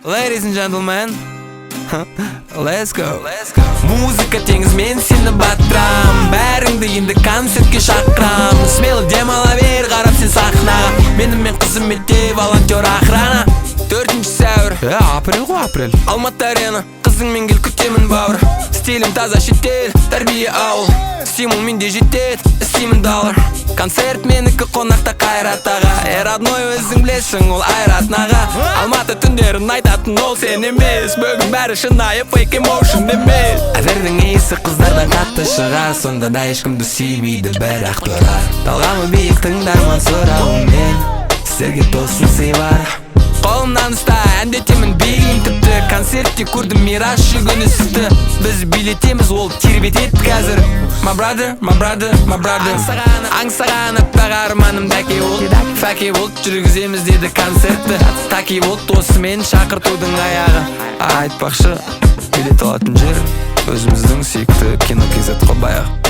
Ladies and gentlemen, let's go. Muzika tеңіз, мен сені батырам, бәріңді енді концертке шақырам. Смело демала бер, қарап сен сахнаға, менімен қызметте волонтер охрана. 4 сәуір, апрель ғой апрель, Алматы арена, қызыңмен кел күтемін бауыр. Стилім таза шетел, тәрбие ауыл, стимул менде жетет, істеймін доллар. Концерт менікі қонақта қайрат аға, родной өзің білесің ол айрат наға. Алматы түндерін айтатын ол сен емес, бүгін бәрі шынайы fake emotion емес. Әзірдің есі қыздардан қатты шығар, сонда да ешкімді сүймейді бірақ тұрар. Талғамы биік тыңдарман сұрауымен, сіздерге тосын сый бар. Қолымнан ұста, әндетемін бейін тіпті, концертте көрдім мираж жүгіні сізді. Біз билетеміз, ол тербетеді қазір. My brother, my brother, my brother. Аңсаған аппақ арманым дәке ол, фәке болып жүргіземіз деді концертті. Таки болып осымен шақыртудың аяғы. Айтпақшы, билет алатын жер өзіміздің сүйікті Кино KZ қой баяғы.